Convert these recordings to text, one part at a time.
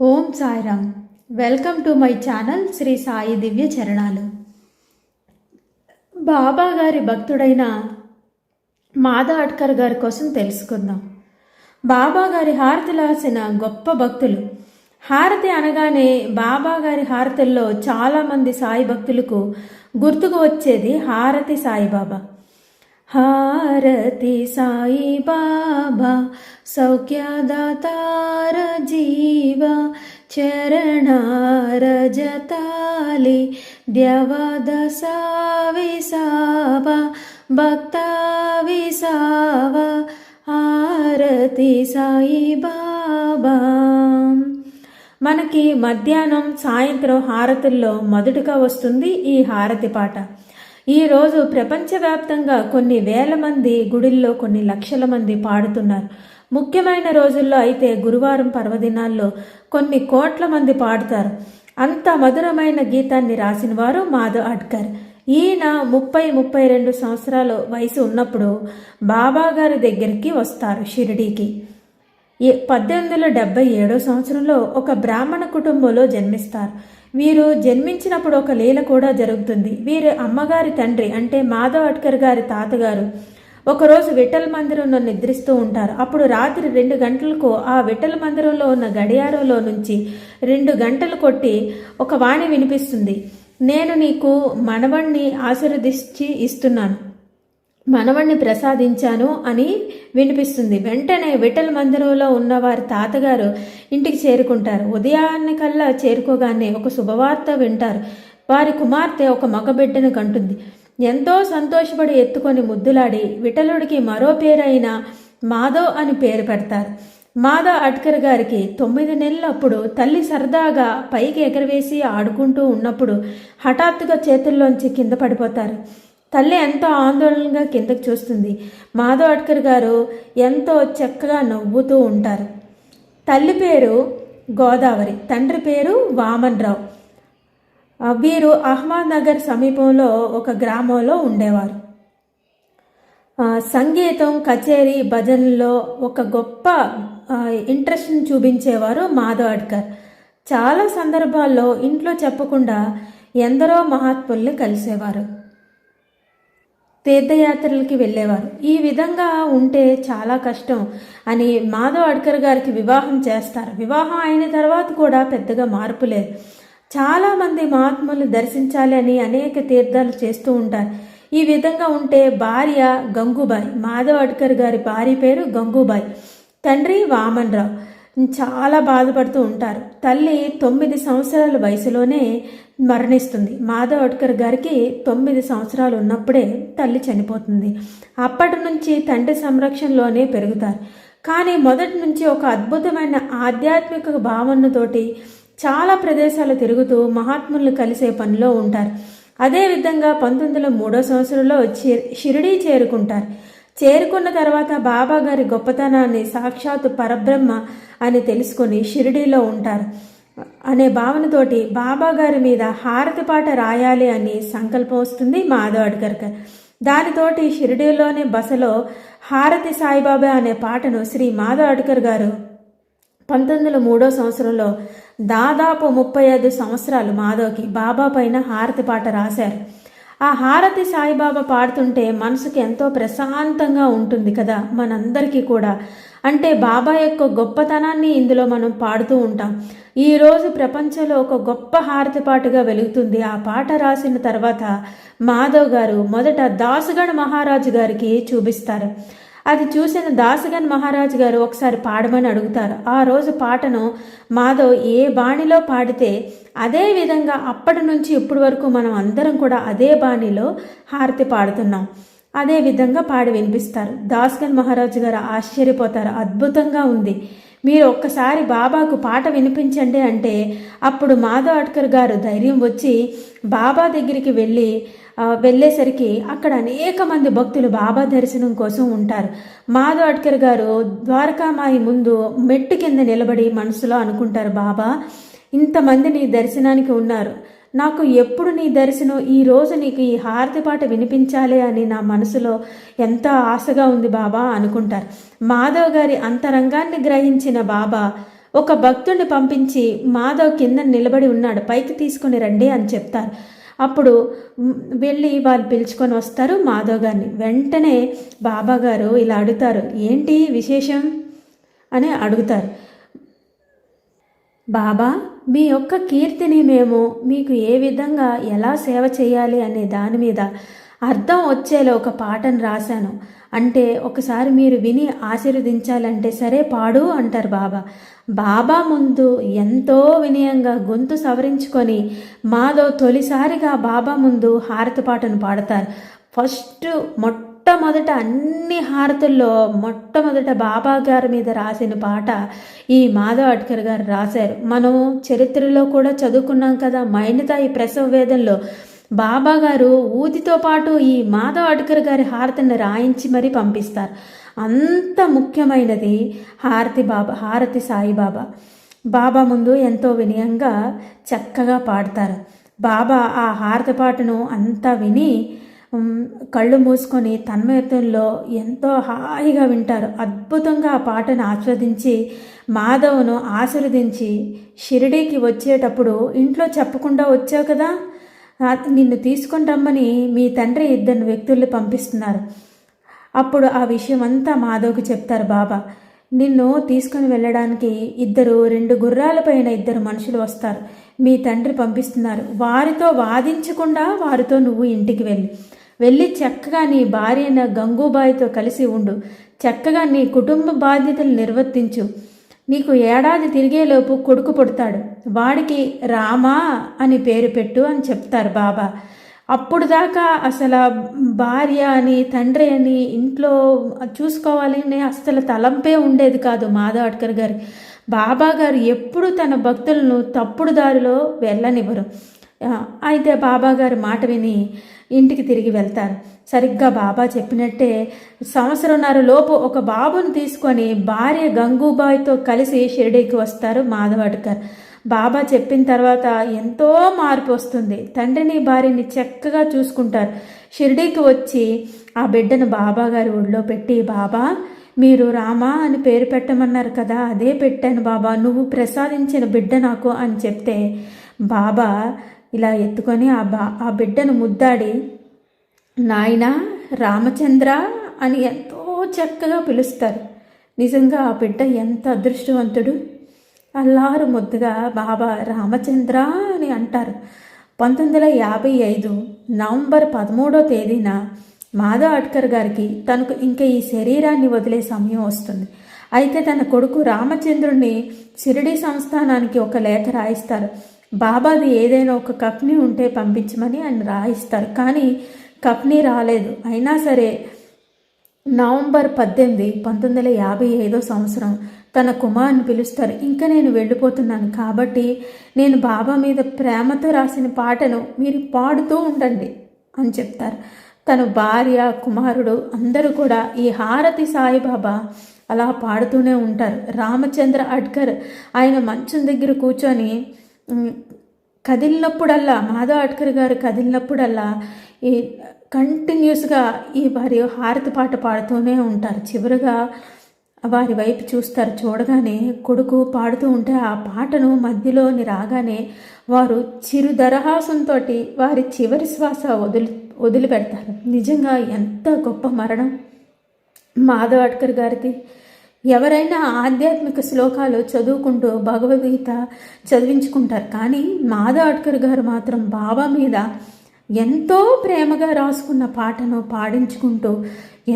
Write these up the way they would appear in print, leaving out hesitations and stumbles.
Om Sairam. Welcome to my channel Sri Sai Divya చరణాలు. బాబా గారి భక్తుడైన మాధవ్ అడ్కర్ గారి కోసం తెలుసుకుందాం. బాబా గారి హారతి రాసిన గొప్ప భక్తులు. హారతి అనగానే బాబా గారి హారతుల్లో చాలామంది సాయి భక్తులకు గుర్తుకు వచ్చేది హారతి సాయిబాబా. హారతి సాయి బాబా సౌఖ్యదాతార జీవ చరణారజతాలి ద్యవద సావిసావ భక్త విసావ హారతి సాయి బాబా. మనకి మధ్యాహ్నం సాయంత్రం హారతుల్లో మొదటగా వస్తుంది ఈ హారతి పాట. ఈరోజు ప్రపంచవ్యాప్తంగా కొన్ని వేల మంది గుడిల్లో కొన్ని లక్షల మంది పాడుతున్నారు. ముఖ్యమైన రోజుల్లో అయితే గురువారం పర్వదినాల్లో కొన్ని కోట్ల మంది పాడుతారు. అంత మధురమైన గీతాన్ని రాసిన వారు మాధవ్ అడ్కర్. ఈయన 32 సంవత్సరాల వయసు ఉన్నప్పుడు బాబా గారి దగ్గరికి వస్తారు షిరిడీకి. 1877 సంవత్సరంలో ఒక బ్రాహ్మణ కుటుంబంలో జన్మిస్తారు. వీరు జన్మించినప్పుడు ఒక లీల కూడా జరుగుతుంది. వీరి అమ్మగారి తండ్రి అంటే మాధవ్ అడ్కర్ గారి తాతగారు ఒకరోజు విఠల్ మందిరంలో నిద్రిస్తూ ఉంటారు. అప్పుడు రాత్రి 2 గంటలకు ఆ విఠల్ మందిరంలో ఉన్న గడియారంలో నుంచి 2 గంటలు కొట్టి ఒక వాణి వినిపిస్తుంది. నేను నీకు మనవణ్ణి ఆశీర్వదించి ఇస్తున్నాను, మనవణ్ణి ప్రసాదించాను అని వినిపిస్తుంది. వెంటనే విఠల్ మందిరంలో ఉన్న వారి తాతగారు ఇంటికి చేరుకుంటారు. ఉదయాన్నికల్లా చేరుకోగానే ఒక శుభవార్త వింటారు. వారి కుమార్తె ఒక మగబిడ్డను కంటుంది. ఎంతో సంతోషపడి ఎత్తుకొని ముద్దులాడి విఠలుడికి మరో పేరైన మాధవ్ అని పేరు పెడతారు. మాధవ్ అడ్కర్ గారికి 9 నెలలప్పుడు తల్లి సరదాగా పైకి ఎగరవేసి ఆడుకుంటూ ఉన్నప్పుడు హఠాత్తుగా చేతుల్లోంచి కింద పడిపోతారు. తల్లి ఎంతో ఆందోళనగా కిందకు చూస్తుంది. మాధవ్ అడ్కర్ గారు ఎంతో చక్కగా నవ్వుతూ ఉంటారు. తల్లి పేరు గోదావరి, తండ్రి పేరు వామన్ రావు. వీరు అహ్మద్నగర్ సమీపంలో ఒక గ్రామంలో ఉండేవారు. సంగీతం, కచేరీ, భజనలో ఒక గొప్ప ఇంట్రెస్ట్ని చూపించేవారు మాధవ్ అడ్కర్. చాలా సందర్భాల్లో ఇంట్లో చెప్పకుండా ఎందరో మహాత్ముల్ని కలిసేవారు, తీర్థయాత్రలకి వెళ్ళేవారు. ఈ విధంగా ఉంటే చాలా కష్టం అని మాధవ్ అడ్కర్ గారికి వివాహం చేస్తారు. వివాహం అయిన తర్వాత కూడా పెద్దగా మార్పు లేదు. చాలామంది మహాత్ములు దర్శించాలి అని అనేక తీర్థాలు చేస్తూ ఉంటారు. ఈ విధంగా ఉంటే భార్య గంగూబాయి, మాధవ్ అడ్కర్ గారి భార్య పేరు గంగూబాయి, తండ్రి వామన్ రావు చాలా బాధపడుతూ ఉంటారు. తల్లి 9 సంవత్సరాల వయసులోనే మరణిస్తుంది. మాధవ్ అడ్కర్ గారికి 9 సంవత్సరాలు ఉన్నప్పుడే తల్లి చనిపోతుంది. అప్పటి నుంచి తండ్రి సంరక్షణలోనే పెరుగుతారు. కానీ మొదటి నుంచి ఒక అద్భుతమైన ఆధ్యాత్మిక భావనతోటి చాలా ప్రదేశాలు తిరుగుతూ మహాత్ములను కలిసే పనిలో ఉంటారు. అదేవిధంగా 1903 సంవత్సరంలో షిరిడీ చేరుకుంటారు. చేరుకున్న తర్వాత బాబా గారి గొప్పతనాన్ని, సాక్షాత్తు పరబ్రహ్మ అని తెలుసుకొని షిరిడీలో ఉంటారు అనే భావనతోటి బాబా గారి మీద హారతి పాట రాయాలి అని సంకల్పం వస్తుంది మాధవ్ అడ్కర్ గారు. దానితోటి షిరిడీలోని బసలో హారతి సాయిబాబా అనే పాటను శ్రీ మాధవ్ అడ్కర్ గారు 1903 సంవత్సరంలో దాదాపు 35 సంవత్సరాలు మాధవ్కి బాబా పైన హారతి పాట రాశారు. ఆ హారతి సాయిబాబా పాడుతుంటే మనసుకి ఎంతో ప్రశాంతంగా ఉంటుంది కదా మనందరికీ కూడా. అంటే బాబా యొక్క గొప్పతనాన్ని ఇందులో మనం పాడుతూ ఉంటాం. ఈరోజు ప్రపంచంలో ఒక గొప్ప హారతి పాటగా వెలుగుతుంది. ఆ పాట రాసిన తర్వాత మాధవ్ గారు మొదట దాసగణ్ మహారాజు గారికి చూపిస్తారు. అది చూసిన దాసగణ్ మహారాజు గారు ఒకసారి పాడమని అడుగుతారు. ఆ రోజు పాటను మాధవ్ ఏ బాణిలో పాడితే అదే విధంగా అప్పటి నుంచి ఇప్పటి వరకు మనం అందరం కూడా అదే బాణిలో హారతి పాడుతున్నాం. అదే విధంగా పాడి వినిపిస్తారు. దాసగణ్ మహారాజు గారు ఆశ్చర్యపోతారు, అద్భుతంగా ఉంది, మీరు ఒక్కసారి బాబాకు పాట వినిపించండి అంటే అప్పుడు మాధవ్ అడ్కర్ గారు ధైర్యం వచ్చి బాబా దగ్గరికి వెళ్ళేసరికి అక్కడ అనేక మంది భక్తులు బాబా దర్శనం కోసం ఉంటారు. మాధవ్ అడ్కర్ గారు ద్వారకామాయి ముందు మెట్టు కింద నిలబడి మనసులో అనుకుంటారు, బాబా ఇంతమంది నీ దర్శనానికి ఉన్నారు, నాకు ఎప్పుడు నీ దర్శనం, ఈరోజు నీకు ఈ హారతి పాట వినిపించాలి అని నా మనసులో ఎంత ఆశగా ఉంది బాబా అనుకుంటారు. మాధవ్ గారి అంతరంగాన్ని గ్రహించిన బాబా ఒక భక్తుడిని పంపించి మాధవ్ కింద నిలబడి ఉన్నాడు, పైకి తీసుకుని రండి అని చెప్తారు. అప్పుడు వెళ్ళి వాళ్ళు పిలుచుకొని వస్తారు మాధవ్ గారిని. వెంటనే బాబాగారు ఇలా అడుగుతారు, ఏంటి విశేషం అని అడుగుతారు. బాబా, మీ యొక్క కీర్తిని మేము మీకు ఏ విధంగా ఎలా సేవ చేయాలి అనే దాని మీద అర్థం వచ్చేలా ఒక పాటను రాశాను, అంటే ఒకసారి మీరు విని ఆశీర్వదించాలంటే సరే పాడు అంటారు బాబా. బాబా ముందు ఎంతో వినయంగా గొంతు సవరించుకొని మాధవ్ తొలిసారిగా బాబా ముందు హారతి పాటను పాడతారు. మొట్టమొదట అన్ని హారతుల్లో మొట్టమొదట బాబా గారి మీద రాసిన పాట ఈ మాధవ్ అడ్కర్ గారు రాశారు. మనం చరిత్రలో కూడా చదువుకున్నాం కదా, మైనతాయి ప్రసవ వేదంలో బాబా గారు ఊదితో పాటు ఈ మాధవ్ అడ్కర్ గారి హారతిని రాయించి మరీ పంపిస్తారు. అంత ముఖ్యమైనది హారతి సాయిబాబా. బాబా ముందు ఎంతో వినయంగా చక్కగా పాడతారు. బాబా ఆ హారతి పాటను అంతా విని కళ్ళు మూసుకొని తన్మయత్వంలో ఎంతో హాయిగా వింటారు. అద్భుతంగా ఆ పాటను ఆస్వాదించి మాధవ్ను ఆశీర్వదించి షిరిడీకి వచ్చేటప్పుడు, ఇంట్లో చెప్పకుండా వచ్చావు కదా, నిన్ను తీసుకొని రమ్మని మీ తండ్రి 2 వ్యక్తుల్ని పంపిస్తున్నారు. అప్పుడు ఆ విషయం అంతా మాధవ్కి చెప్తారు బాబా. నిన్ను తీసుకొని వెళ్ళడానికి 2 గుర్రాలపైన 2 మనుషులు వస్తారు, మీ తండ్రి పంపిస్తున్నారు. వారితో వాదించకుండా వారితో నువ్వు ఇంటికి వెళ్ళి చక్కగా నీ భార్య అయిన గంగూబాయితో కలిసి ఉండు, చక్కగా నీ కుటుంబ బాధ్యతలు నిర్వర్తించు. నీకు ఏడాది తిరిగేలోపు కొడుకు పుడతాడు, వాడికి రామా అని పేరు పెట్టు అని చెప్తారు బాబా. అప్పుడు దాకా అసలు భార్య అని తండ్రి అని ఇంట్లో చూసుకోవాలని అసలు తలంపే ఉండేది కాదు మాధవ్ అడ్కర్ గారి. బాబా గారు ఎప్పుడు తన భక్తులను తప్పుడు దారిలో వెళ్ళనివ్వరు. అయితే బాబా గారి మాట విని ఇంటికి తిరిగి వెళ్తారు. సరిగ్గా బాబా చెప్పినట్టే 1.5 సంవత్సరం లోపు ఒక బాబును తీసుకొని భార్య గంగూబాయితో కలిసి షిరిడీకి వస్తారు మాధవ్ అడ్కర్. బాబా చెప్పిన తర్వాత ఎంతో మార్పు వస్తుంది. తండ్రిని భార్యని చక్కగా చూసుకుంటారు. షిరిడీకి వచ్చి ఆ బిడ్డను బాబా గారి ఒడిలో పెట్టి, బాబా మీరు రామా అని పేరు పెట్టమన్నారు కదా, అదే పెట్టాను బాబా, నువ్వు ప్రసాదించిన బిడ్డ నాకు అని చెప్తే బాబా ఇలా ఎత్తుకొని ఆ బిడ్డను ముద్దాడి, నాయనా రామచంద్ర అని ఎంతో చక్కగా పిలుస్తారు. నిజంగా ఆ బిడ్డ ఎంత అదృష్టవంతుడు. అల్లారు ముద్దుగా బాబా రామచంద్ర అని అంటారు. 1955 నవంబర్ 13వ తేదీన మాధవ్ అడ్కర్ గారికి తనకు ఇంకా ఈ శరీరాన్ని వదిలే సమయం వస్తుంది. అయితే తన కొడుకు రామచంద్రుడిని షిరిడీ సంస్థానానికి ఒక లేఖ రాయిస్తారు. బాబాది ఏదైనా ఒక కప్ని ఉంటే పంపించమని ఆయన రాయిస్తారు. కానీ కప్ని రాలేదు. అయినా సరే నవంబర్ 18, 1955 సంవత్సరం తన కుమారుని పిలుస్తారు. ఇంకా నేను వెళ్ళిపోతున్నాను కాబట్టి నేను బాబా మీద ప్రేమతో రాసిన పాటను మీరు పాడుతూ ఉండండి అని చెప్తారు. తన భార్య కుమారుడు అందరూ కూడా ఈ హారతి సాయిబాబా అలా పాడుతూనే ఉంటారు. రామచంద్ర అడ్కర్ ఆయన మంచం దగ్గర కూర్చొని కదిలినప్పుడల్లా, మాధవ్ అడ్కర్ గారు కదిలినప్పుడల్లా ఈ కంటిన్యూస్గా ఈ వారి హారతి పాట పాడుతూనే ఉంటారు. చివరిగా వారి వైపు చూస్తారు. చూడగానే కొడుకు పాడుతూ ఉంటే ఆ పాటను మధ్యలోని రాగానే వారు చిరు దరహాసంతో వారి చివరి శ్వాస వదిలిపెడతారు. నిజంగా ఎంత గొప్ప మరణం మాధవ్ అడ్కర్ గారిది. ఎవరైనా ఆధ్యాత్మిక శ్లోకాలు చదువుకుంటూ భగవద్గీత చదివించుకుంటారు, కానీ మాధవ్ అడ్కర్ గారు మాత్రం బాబా మీద ఎంతో ప్రేమగా రాసుకున్న పాటను పాడించుకుంటూ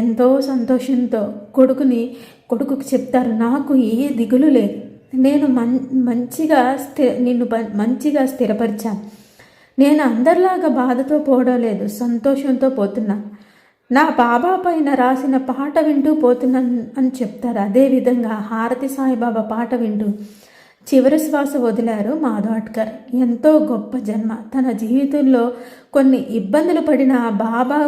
ఎంతో సంతోషంతో కొడుకుకి చెప్తారు, నాకు ఏ దిగులు లేదు, నేను నిన్ను మంచిగా స్థిరపరిచాను, నేను అందరిలాగా బాధతో పోవడం లేదు, సంతోషంతో పోతున్నా, నా బాబా పైన రాసిన పాట వింటూ పోతున్నాను అని చెప్తారు. అదేవిధంగా హారతి సాయిబాబా పాట వింటూ చివరి శ్వాస వదిలారు మాధవ్ అడ్కర్. ఎంతో గొప్ప జన్మ. తన జీవితంలో కొన్ని ఇబ్బందులు పడిన బాబా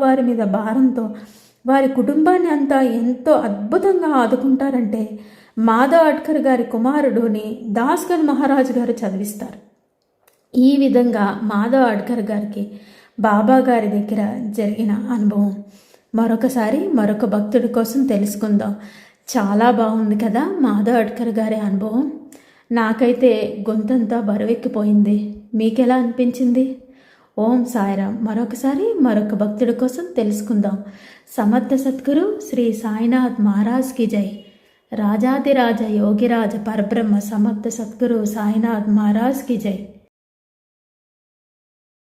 వారి మీద భారంతో వారి కుటుంబాన్ని అంతా ఎంతో అద్భుతంగా ఆదుకుంటారంటే మాధవ్ అడ్కర్ గారి కుమారుడుని దాస్గన్ మహారాజు గారు చదివిస్తారు. ఈ విధంగా మాధవ్ అడ్కర్ గారికి బాబా గారి దగ్గర జరిగిన అనుభవం మరొక భక్తుడి కోసం తెలుసుకుందాం. చాలా బాగుంది కదా మాధవ్ అడ్కర్ గారి అనుభవం. నాకైతే గొంతంతా బరువెక్కిపోయింది. మీకెలా అనిపించింది? ఓం సాయిరామ్. మరొకసారి మరొక భక్తుడి కోసం తెలుసుకుందాం. సమర్థ సద్గురు శ్రీ సాయినాథ్ మహారాజ్ కి జై. రాజాదిరాజ యోగిరాజ పరబ్రహ్మ సమర్థ సద్గురు సాయినాథ్ మహారాజ్ కి జై.